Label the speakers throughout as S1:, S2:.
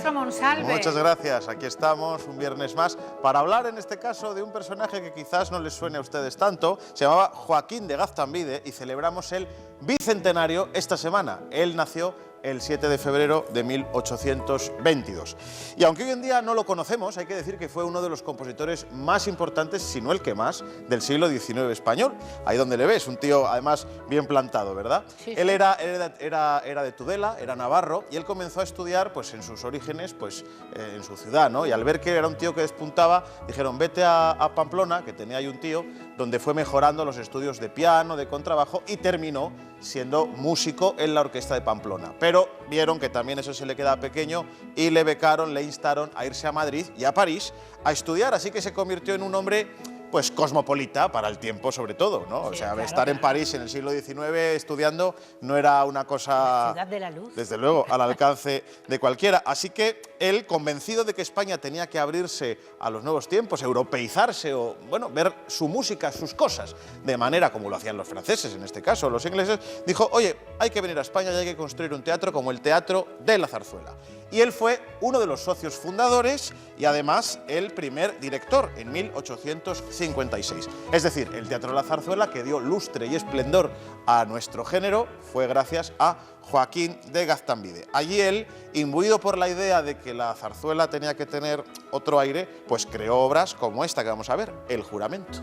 S1: maestro Monsalve.
S2: Muchas gracias, aquí estamos un viernes más para hablar en este caso de un personaje que quizás no les suene a ustedes tanto. Se llamaba Joaquín de Gaztambide y celebramos el bicentenario esta semana. Él nació el 7 de febrero de 1822. Y aunque hoy en día no lo conocemos, hay que decir que fue uno de los compositores más importantes, si no el que más, del siglo XIX español. Ahí donde le ves, un tío además bien plantado, ¿verdad? Sí, sí. Él era de Tudela, era navarro, y él comenzó a estudiar pues, en sus orígenes pues, en su ciudad, ¿no? Y al ver que era un tío que despuntaba, dijeron, vete a Pamplona, que tenía ahí un tío, donde fue mejorando los estudios de piano, de contrabajo, y terminó siendo músico en la orquesta de Pamplona. Pero vieron que también eso se le quedaba pequeño y le becaron, le instaron a irse a Madrid y a París a estudiar, así que se convirtió en un hombre pues cosmopolita para el tiempo sobre todo, ¿no? Sí, o sea, claro, estar en París en el siglo XIX estudiando no era una cosa, la ciudad de la luz, desde luego, al alcance de cualquiera. Así que él, convencido de que España tenía que abrirse a los nuevos tiempos, europeizarse o, bueno, ver su música, sus cosas, de manera como lo hacían los franceses, en este caso, los ingleses, dijo, oye, hay que venir a España y hay que construir un teatro como el Teatro de la Zarzuela. Y él fue uno de los socios fundadores y además el primer director en 1856. Es decir, el Teatro de la Zarzuela, que dio lustre y esplendor a nuestro género, fue gracias a Joaquín de Gaztambide. Allí él, imbuido por la idea de que la zarzuela tenía que tener otro aire, pues creó obras como esta que vamos a ver, El Juramento.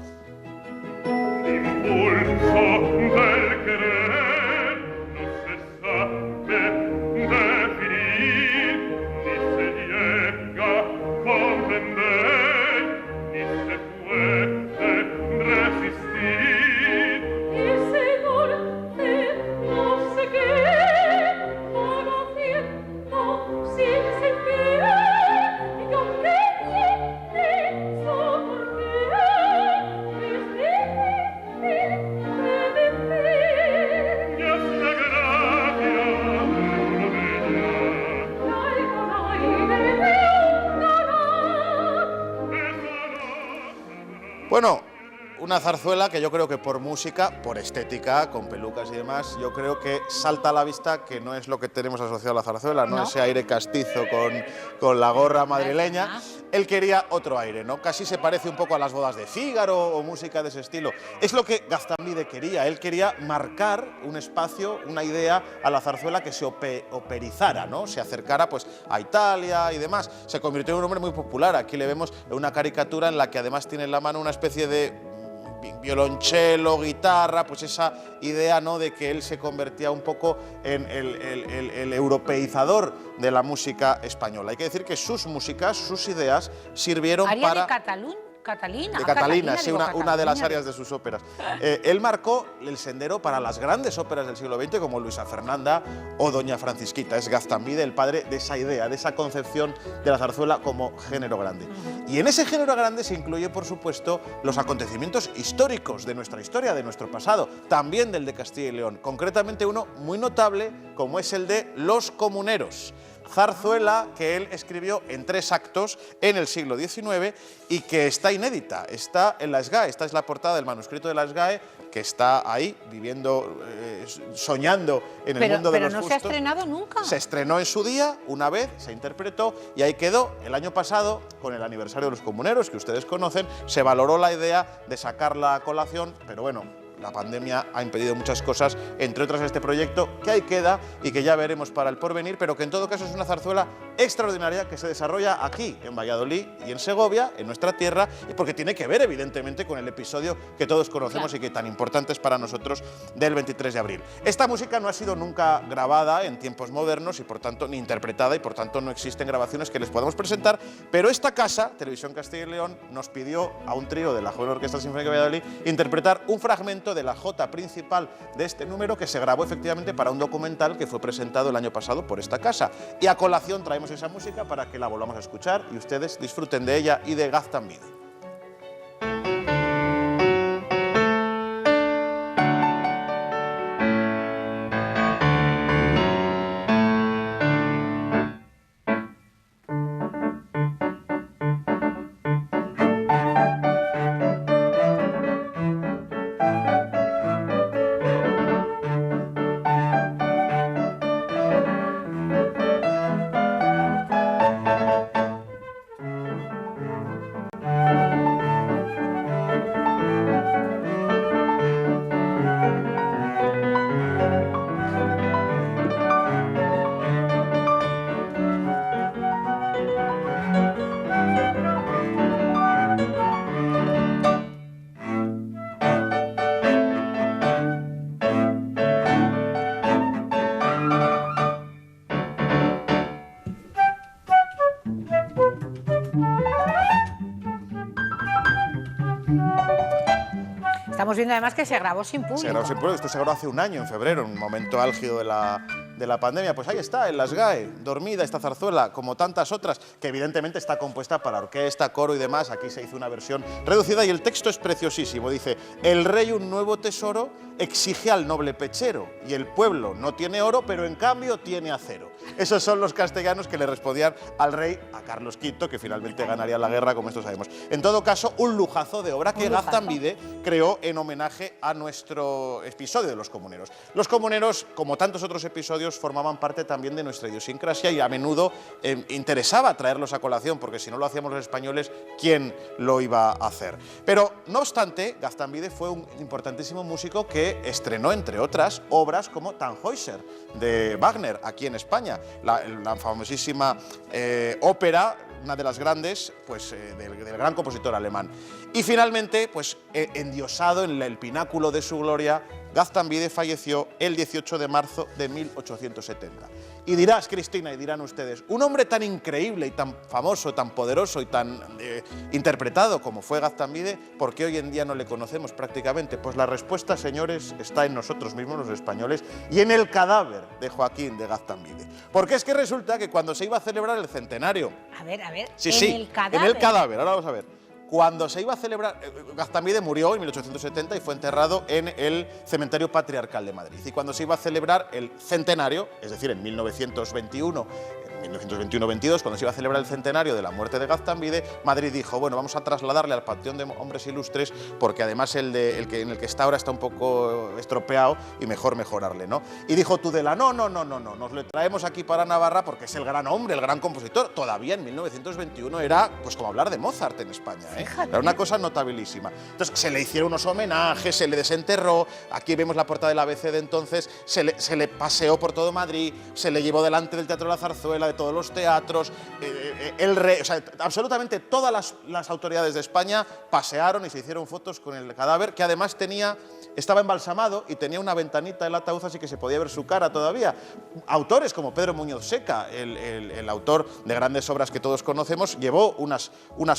S2: Impulso del querer no se sabe definir, ni se llega a comprender, ni se puede resistir. Y se golpe no sé qué, conociendo sin sentir, y aunque tiene su porqué, bueno, una zarzuela que yo creo que por música, por estética, con pelucas y demás, yo creo que salta a la vista que no es lo que tenemos asociado a la zarzuela, ¿no? Ese aire castizo con la gorra madrileña. Él quería otro aire, ¿no? Casi se parece un poco a las bodas de Fígaro o música de ese estilo. Es lo que Gaztambide quería. Él quería marcar un espacio, una idea a la zarzuela que se operizara, ¿no? Se acercara pues, a Italia y demás. Se convirtió en un hombre muy popular. Aquí le vemos una caricatura en la que además tiene en la mano una especie de violonchelo, guitarra, pues esa idea, ¿no?, de que él se convertía un poco en el europeizador de la música española. Hay que decir que sus músicas, sus ideas sirvieron para...
S1: de Catalina.
S2: De Catalina, sí, una de las áreas de sus óperas. Él marcó el sendero para las grandes óperas del siglo XX, como Luisa Fernanda o Doña Francisquita. Es Gaztambide el padre de esa idea, de esa concepción de la zarzuela como género grande. Y en ese género grande se incluye, por supuesto, los acontecimientos históricos de nuestra historia, de nuestro pasado, también del de Castilla y León. Concretamente uno muy notable, como es el de Los Comuneros. Zarzuela que él escribió en 3 actos en el siglo XIX y que está inédita, está en la SGAE. Esta es la portada del manuscrito de la SGAE, que está ahí viviendo, soñando en el mundo de los fustos.
S1: Pero no se ha estrenado nunca.
S2: Se estrenó en su día, una vez, se interpretó y ahí quedó. El año pasado, con el aniversario de Los Comuneros, que ustedes conocen, se valoró la idea de sacarla a colación, pero bueno, la pandemia ha impedido muchas cosas, entre otras este proyecto, que ahí queda y que ya veremos para el porvenir, pero que en todo caso es una zarzuela extraordinaria que se desarrolla aquí, en Valladolid y en Segovia, en nuestra tierra, y porque tiene que ver, evidentemente, con el episodio que todos conocemos, claro, y que tan importante es para nosotros, del 23 de abril. Esta música no ha sido nunca grabada en tiempos modernos y, por tanto, ni interpretada, y por tanto no existen grabaciones que les podamos presentar, pero esta casa, Televisión Castilla y León, nos pidió a un trío de la Joven Orquesta Sinfónica de Valladolid interpretar un fragmento de la jota principal de este número, que se grabó efectivamente para un documental que fue presentado el año pasado por esta casa. Y a colación traemos esa música para que la volvamos a escuchar y ustedes disfruten de ella y de Gaztambide.
S1: Estamos viendo además que se grabó sin público.
S2: Se grabó sin público. Esto se grabó hace un año, en febrero, en un momento álgido de la pandemia. Pues ahí está, en las GAE, dormida esta zarzuela, como tantas otras, que evidentemente está compuesta para orquesta, coro y demás. Aquí se hizo una versión reducida y el texto es preciosísimo. Dice: el rey un nuevo tesoro exige al noble pechero, y el pueblo no tiene oro, pero en cambio tiene acero. Esos son los castellanos que le respondían al rey, a Carlos V, que finalmente ganaría la guerra, como esto sabemos. En todo caso, un lujazo de obra que Gaztambide creó en homenaje a nuestro episodio de los comuneros. Los comuneros, como tantos otros episodios, formaban parte también de nuestra idiosincrasia y a menudo interesaba traerlos a colación, porque si no lo hacíamos los españoles, ¿quién lo iba a hacer? Pero, no obstante, Gaztambide fue un importantísimo músico que estrenó, entre otras, obras como Tannhäuser, de Wagner, aquí en España, la famosísima ópera, una de las grandes, pues, del gran compositor alemán. Y finalmente, pues, endiosado en el pináculo de su gloria, Gaztambide falleció el 18 de marzo de 1870. Y dirás, Cristina, y dirán ustedes, un hombre tan increíble y tan famoso, tan poderoso y tan interpretado como fue Gaztambide, ¿por qué hoy en día no le conocemos prácticamente? Pues la respuesta, señores, está en nosotros mismos, los españoles, y en el cadáver de Joaquín de Gaztambide. Porque es que resulta que cuando se iba a celebrar el centenario...
S1: A ver,
S2: el cadáver, ahora vamos a ver. Cuando se iba a celebrar, Gaztambide murió en 1870 y fue enterrado en el Cementerio Patriarcal de Madrid. Y cuando se iba a celebrar el centenario, es decir, en 1921, 1921-22, cuando se iba a celebrar el centenario de la muerte de Gaztambide, Madrid dijo, bueno, vamos a trasladarle al Panteón de Hombres Ilustres, porque además en el que está ahora está un poco estropeado y mejor mejorarle, ¿no? Y dijo Tudela, no, nos lo traemos aquí para Navarra porque es el gran hombre, el gran compositor. Todavía en 1921 era, pues, como hablar de Mozart en España, ¿eh? Era una cosa notabilísima. Entonces se le hicieron unos homenajes, se le desenterró, aquí vemos la portada del ABC de entonces, se le paseó por todo Madrid, se le llevó delante del Teatro de la Zarzuela, de todos los teatros, el rey, o sea, absolutamente todas las autoridades de España pasearon y se hicieron fotos con el cadáver, que además estaba embalsamado y tenía una ventanita del ataúd, así que se podía ver su cara todavía. Autores como Pedro Muñoz Seca, el autor de grandes obras que todos conocemos, llevó unas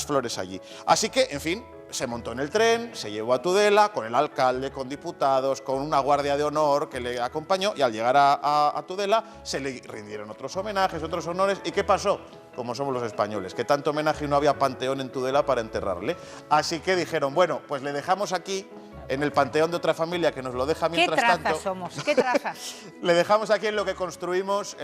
S2: flores allí. Así que, en fin, se montó en el tren, se llevó a Tudela con el alcalde, con diputados, con una guardia de honor que le acompañó, y al llegar a Tudela se le rindieron otros homenajes, otros honores. ¿Y qué pasó? Como somos los españoles, que tanto homenaje y no había panteón en Tudela para enterrarle. Así que dijeron, bueno, pues le dejamos aquí, en el panteón de otra familia que nos lo deja mientras tanto.
S1: ¿Qué trazas somos? ¿Qué trazas?
S2: Le dejamos aquí en lo que construimos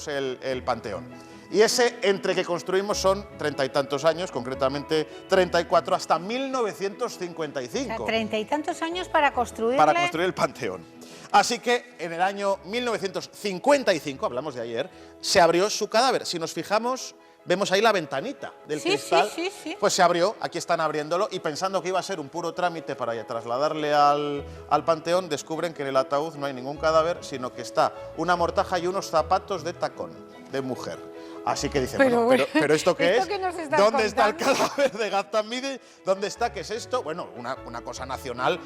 S2: el panteón. Y ese entre que construimos son 30 y tantos años, concretamente 34, hasta 1955.
S1: O sea, 30 y tantos años para construir
S2: el panteón. Así que en el año 1955, hablamos de ayer, se abrió su cadáver. Si nos fijamos, vemos ahí la ventanita del cristal.
S1: Sí.
S2: Pues se abrió, aquí están abriéndolo, y pensando que iba a ser un puro trámite para trasladarle al panteón, descubren que en el ataúd no hay ningún cadáver, sino que está una mortaja y unos zapatos de tacón de mujer. Así que dicen, pero ¿esto qué es? ¿Dónde está el cadáver de Gaztambide? ¿Dónde está? ¿Qué es esto? Bueno, una cosa nacional,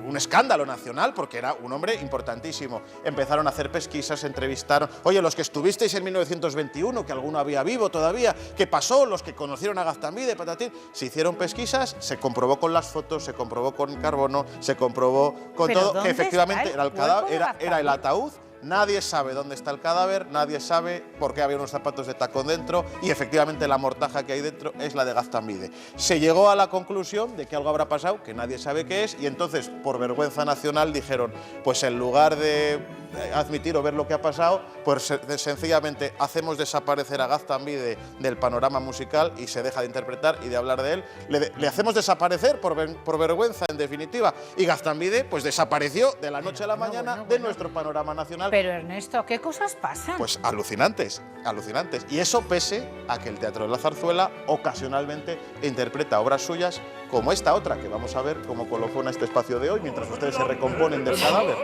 S2: un escándalo nacional, porque era un hombre importantísimo. Empezaron a hacer pesquisas, entrevistaron. Oye, los que estuvisteis en 1921, que alguno había vivo todavía, ¿qué pasó? Los que conocieron a Gaztambide, patatín. Se hicieron pesquisas, se comprobó con las fotos, se comprobó con carbono, se comprobó con todo, que efectivamente era el cadáver, era el ataúd. Nadie sabe dónde está el cadáver, nadie sabe por qué había unos zapatos de tacón dentro, y efectivamente la mortaja que hay dentro es la de Gaztambide. Se llegó a la conclusión de que algo habrá pasado, que nadie sabe qué es, y entonces, por vergüenza nacional, dijeron, pues en lugar de admitir o ver lo que ha pasado, pues sencillamente hacemos desaparecer a Gaztambide del panorama musical y se deja de interpretar y de hablar de él. Le hacemos desaparecer por vergüenza, en definitiva, y Gaztambide pues desapareció de la noche a la mañana de nuestro panorama nacional.
S1: Pero Ernesto, ¿qué cosas pasan?
S2: Pues alucinantes, alucinantes. Y eso pese a que el Teatro de la Zarzuela ocasionalmente interpreta obras suyas, como esta otra, que vamos a ver cómo colofona este espacio de hoy, mientras ustedes se recomponen del cadáver.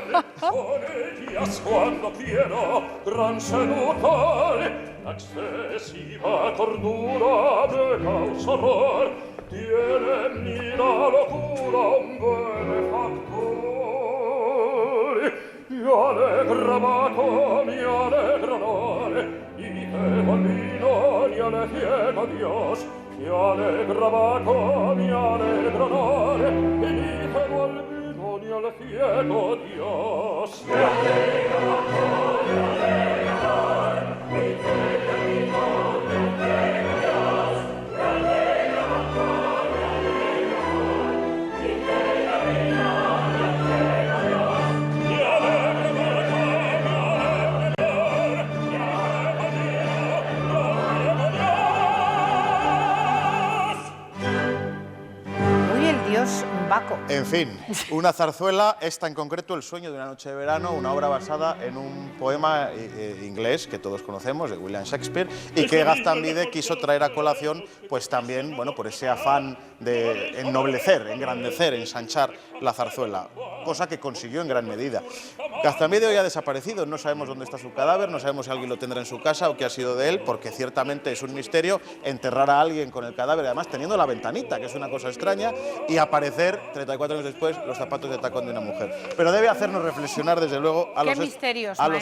S3: Quando quiero gran sedutor, excesiva cordura me causa horror, tiene la locura un benefactor, y alegra vaco mi alegra honor, y te bambino y ale ciego Dios, y alegra vaco mi alegra honor. ciego Dios.
S1: Uy, el dios Baco.
S2: En fin, una zarzuela, esta en concreto, El sueño de una noche de verano, una obra basada en un poema inglés que todos conocemos, de William Shakespeare, y que Gaztambide quiso traer a colación, pues también, bueno, por ese afán de ennoblecer, engrandecer, ensanchar la zarzuela, cosa que consiguió en gran medida. Gaztambide hoy ha desaparecido, no sabemos dónde está su cadáver, no sabemos si alguien lo tendrá en su casa o qué ha sido de él, porque ciertamente es un misterio enterrar a alguien con el cadáver, además teniendo la ventanita, que es una cosa extraña, y aparecer 34 años después los zapatos de tacón de una mujer. Pero debe hacernos reflexionar, desde luego, a los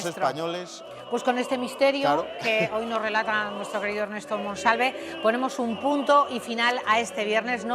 S2: españoles.
S1: Pues con este misterio,
S2: Claro,
S1: que hoy nos relata nuestro querido Ernesto Monsalve, ponemos un punto y final a este viernes.